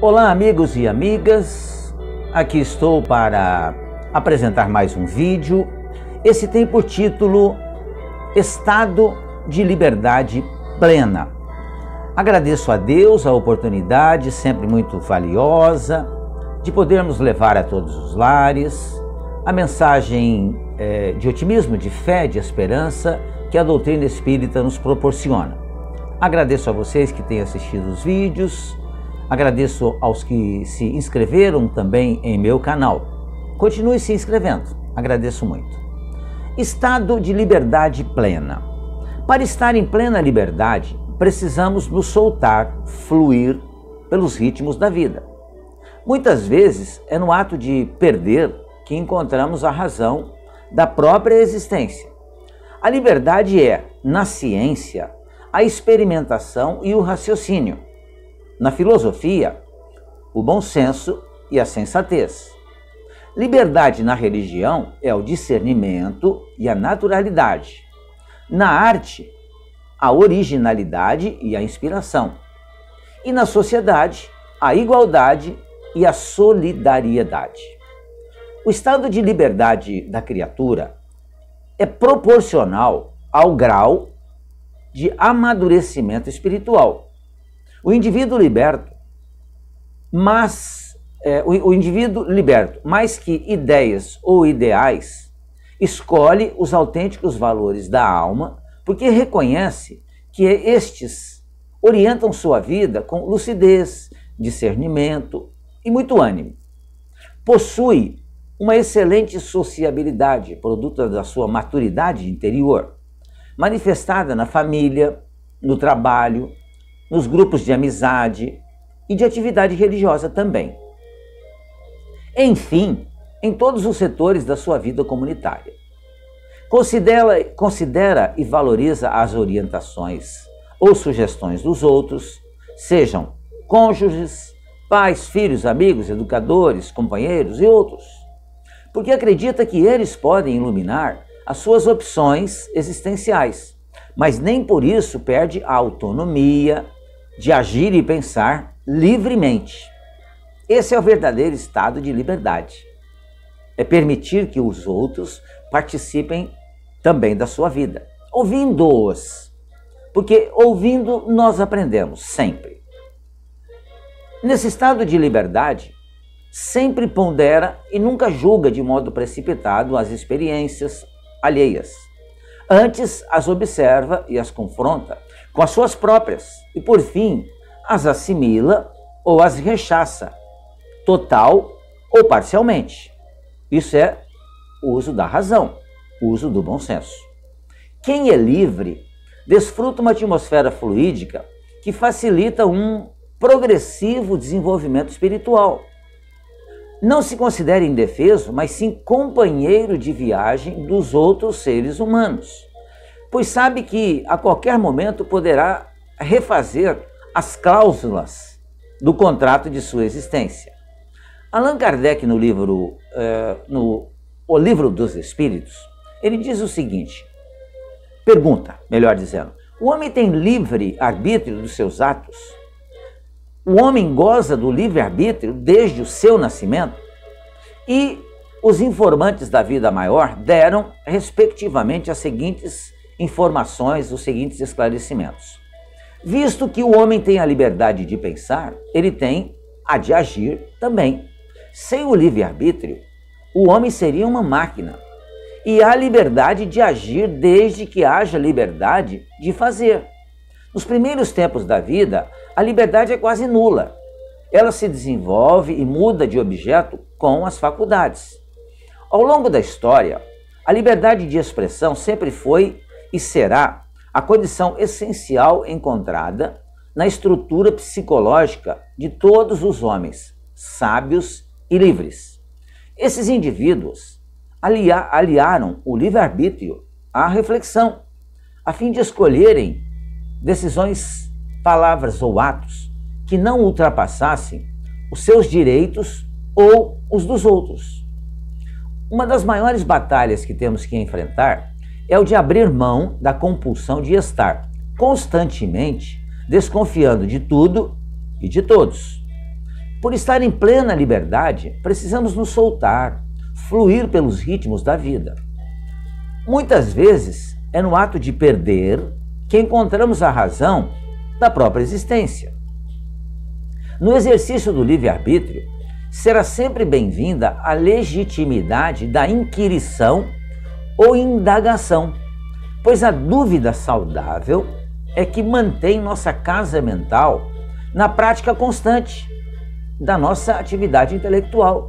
Olá, amigos e amigas, aqui estou para apresentar mais um vídeo. Esse tem por título Estado de Liberdade Plena. Agradeço a Deus a oportunidade, sempre muito valiosa, de podermos levar a todos os lares a mensagem de otimismo, de fé, de esperança que a doutrina espírita nos proporciona. Agradeço a vocês que têm assistido os vídeos, agradeço aos que se inscreveram também em meu canal. Continue se inscrevendo, agradeço muito. Estado de liberdade plena. Para estar em plena liberdade, precisamos nos soltar, fluir pelos ritmos da vida. Muitas vezes é no ato de perder que encontramos a razão da própria existência. A liberdade é, na ciência, a experimentação e o raciocínio. Na filosofia, o bom senso e a sensatez. Liberdade na religião é o discernimento e a naturalidade. Na arte, a originalidade e a inspiração. E na sociedade, a igualdade e a solidariedade. O estado de liberdade da criatura é proporcional ao grau de amadurecimento espiritual. O indivíduo liberto, mais que ideias ou ideais, escolhe os autênticos valores da alma, porque reconhece que estes orientam sua vida com lucidez, discernimento e muito ânimo. Possui uma excelente sociabilidade, produto da sua maturidade interior, manifestada na família, no trabalho, nos grupos de amizade e de atividade religiosa também. Enfim, em todos os setores da sua vida comunitária. Considera e valoriza as orientações ou sugestões dos outros, sejam cônjuges, pais, filhos, amigos, educadores, companheiros e outros, porque acredita que eles podem iluminar as suas opções existenciais, mas nem por isso perde a autonomia de agir e pensar livremente. Esse é o verdadeiro estado de liberdade. É permitir que os outros participem também da sua vida, ouvindo-os, porque ouvindo nós aprendemos sempre. Nesse estado de liberdade, sempre pondera e nunca julga de modo precipitado as experiências alheias. Antes as observa e as confronta com as suas próprias e, por fim, as assimila ou as rechaça, total ou parcialmente. Isso é o uso da razão, o uso do bom senso. Quem é livre desfruta uma atmosfera fluídica que facilita um progressivo desenvolvimento espiritual. Não se considera indefeso, mas sim companheiro de viagem dos outros seres humanos, pois sabe que a qualquer momento poderá refazer as cláusulas do contrato de sua existência. Allan Kardec, no livro O Livro dos Espíritos, ele diz o seguinte, pergunta, melhor dizendo, o homem tem livre arbítrio dos seus atos? O homem goza do livre-arbítrio desde o seu nascimento? E os informantes da vida maior deram, respectivamente, as seguintes informações, os seguintes esclarecimentos. Visto que o homem tem a liberdade de pensar, ele tem a de agir também. Sem o livre-arbítrio, o homem seria uma máquina. E há liberdade de agir desde que haja liberdade de fazer. Nos primeiros tempos da vida, a liberdade é quase nula. Ela se desenvolve e muda de objeto com as faculdades. Ao longo da história, a liberdade de expressão sempre foi e será a condição essencial encontrada na estrutura psicológica de todos os homens, sábios e livres. Esses indivíduos aliaram o livre-arbítrio à reflexão, a fim de escolherem decisões, palavras ou atos que não ultrapassassem os seus direitos ou os dos outros. Uma das maiores batalhas que temos que enfrentar é o de abrir mão da compulsão de estar constantemente desconfiando de tudo e de todos. Por estar em plena liberdade, precisamos nos soltar, fluir pelos ritmos da vida. Muitas vezes é no ato de perder que encontramos a razão da própria existência. No exercício do livre-arbítrio, será sempre bem-vinda a legitimidade da inquirição ou indagação, pois a dúvida saudável é que mantém nossa casa mental na prática constante da nossa atividade intelectual,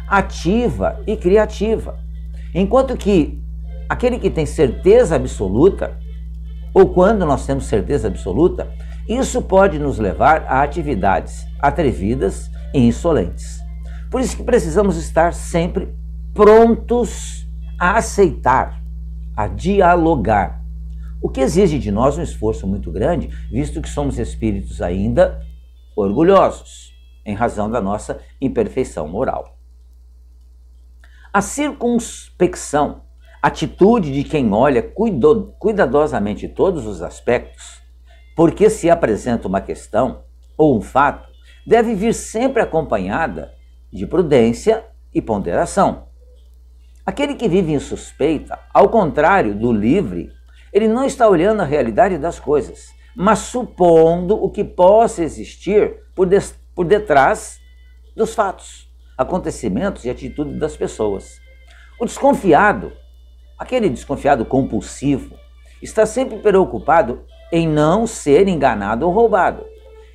ativa e criativa, enquanto que aquele que tem certeza absoluta, ou quando nós temos certeza absoluta, isso pode nos levar a atividades atrevidas e insolentes. Por isso que precisamos estar sempre prontos a aceitar, a dialogar, o que exige de nós um esforço muito grande, visto que somos espíritos ainda orgulhosos, em razão da nossa imperfeição moral. A circunspecção, atitude de quem olha cuidadosamente todos os aspectos, porque se apresenta uma questão ou um fato, deve vir sempre acompanhada de prudência e ponderação. Aquele que vive em suspeita, ao contrário do livre, ele não está olhando a realidade das coisas, mas supondo o que possa existir por detrás dos fatos, acontecimentos e atitudes das pessoas. O desconfiado, aquele desconfiado compulsivo, está sempre preocupado em não ser enganado ou roubado,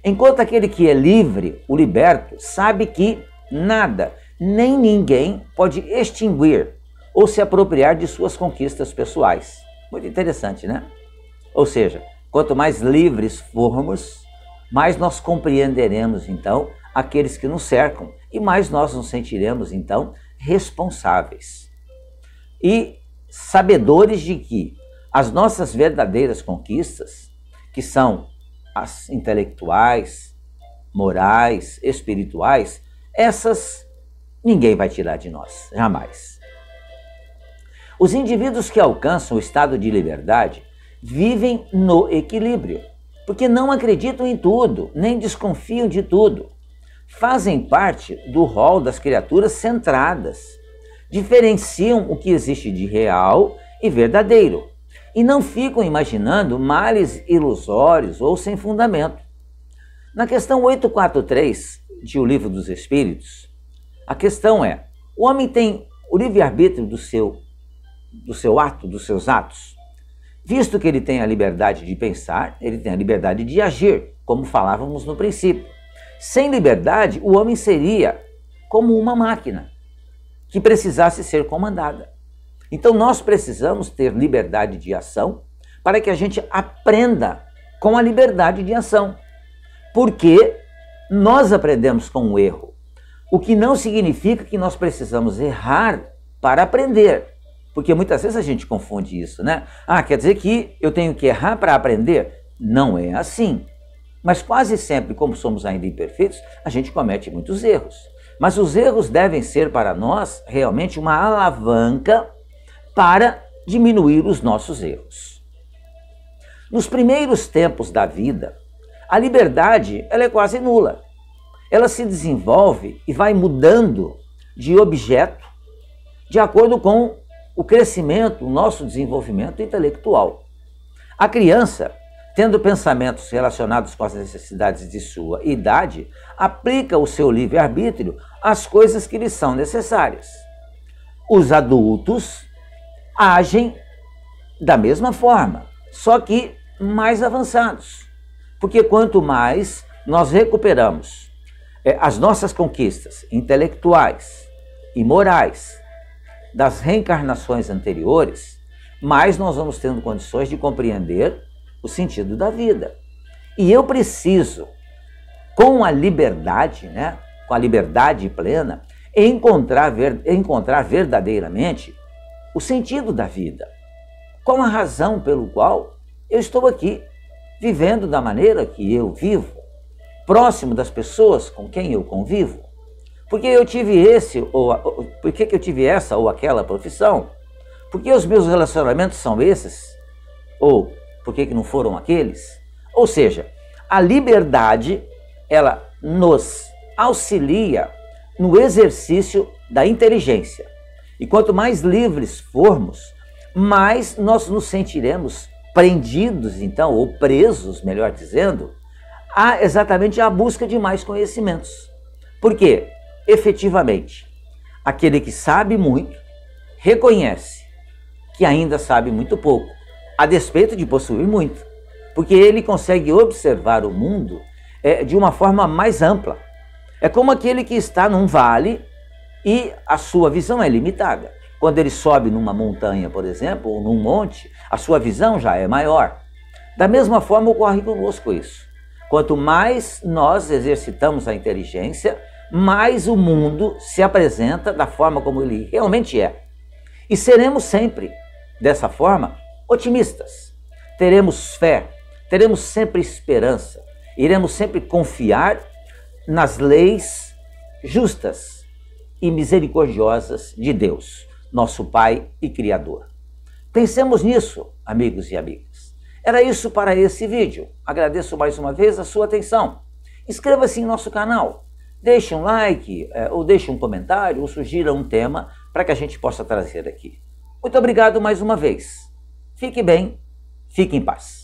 enquanto aquele que é livre, o liberto, sabe que nada, nem ninguém pode extinguir ou se apropriar de suas conquistas pessoais. Muito interessante, né? Ou seja, quanto mais livres formos, mais nós compreenderemos, então, aqueles que nos cercam e mais nós nos sentiremos, então, responsáveis e sabedores de que as nossas verdadeiras conquistas, que são as intelectuais, morais, espirituais, essas ninguém vai tirar de nós, jamais. Os indivíduos que alcançam o estado de liberdade vivem no equilíbrio, porque não acreditam em tudo, nem desconfiam de tudo. Fazem parte do rol das criaturas centradas, diferenciam o que existe de real e verdadeiro, e não ficam imaginando males ilusórios ou sem fundamento. Na questão 843 de O Livro dos Espíritos, a questão é: o homem tem o livre-arbítrio do seu ato, dos seus atos? Visto que ele tem a liberdade de pensar, ele tem a liberdade de agir, como falávamos no princípio. Sem liberdade, o homem seria como uma máquina que precisasse ser comandada. Então nós precisamos ter liberdade de ação para que a gente aprenda com a liberdade de ação. Porque nós aprendemos com o erro, o que não significa que nós precisamos errar para aprender. Porque muitas vezes a gente confunde isso, né? Ah, quer dizer que eu tenho que errar para aprender? Não é assim. Mas quase sempre, como somos ainda imperfeitos, a gente comete muitos erros. Mas os erros devem ser para nós realmente uma alavanca para diminuir os nossos erros. Nos primeiros tempos da vida, a liberdade ela é quase nula. Ela se desenvolve e vai mudando de objeto de acordo com o crescimento, o nosso desenvolvimento intelectual. A criança, tendo pensamentos relacionados com as necessidades de sua idade, aplica o seu livre-arbítrio às coisas que lhe são necessárias. Os adultos agem da mesma forma, só que mais avançados. Porque quanto mais nós recuperamos as nossas conquistas intelectuais e morais das reencarnações anteriores, mais nós vamos tendo condições de compreender o sentido da vida. E eu preciso, com a liberdade, né, com a liberdade plena, encontrar verdadeiramente o sentido da vida. Qual a razão pelo qual eu estou aqui, vivendo da maneira que eu vivo, próximo das pessoas com quem eu convivo. Por que eu tive por que eu tive essa ou aquela profissão? Por que os meus relacionamentos são esses? Ou por que não foram aqueles? Ou seja, a liberdade, ela nos auxilia no exercício da inteligência. E quanto mais livres formos, mais nós nos sentiremos prendidos, então, ou presos, melhor dizendo, exatamente à busca de mais conhecimentos. Por quê? Efetivamente, aquele que sabe muito, reconhece que ainda sabe muito pouco, a despeito de possuir muito, porque ele consegue observar o mundo de uma forma mais ampla. É como aquele que está num vale e a sua visão é limitada. Quando ele sobe numa montanha, por exemplo, ou num monte, a sua visão já é maior. Da mesma forma ocorre conosco isso. Quanto mais nós exercitamos a inteligência, mais o mundo se apresenta da forma como ele realmente é. E seremos sempre, dessa forma, otimistas. Teremos fé, teremos sempre esperança, iremos sempre confiar nas leis justas e misericordiosas de Deus, nosso Pai e Criador. Pensemos nisso, amigos e amigas. Era isso para esse vídeo. Agradeço mais uma vez a sua atenção. Inscreva-se em nosso canal, deixe um like, ou deixe um comentário, ou sugira um tema para que a gente possa trazer aqui. Muito obrigado mais uma vez. Fique bem, fique em paz.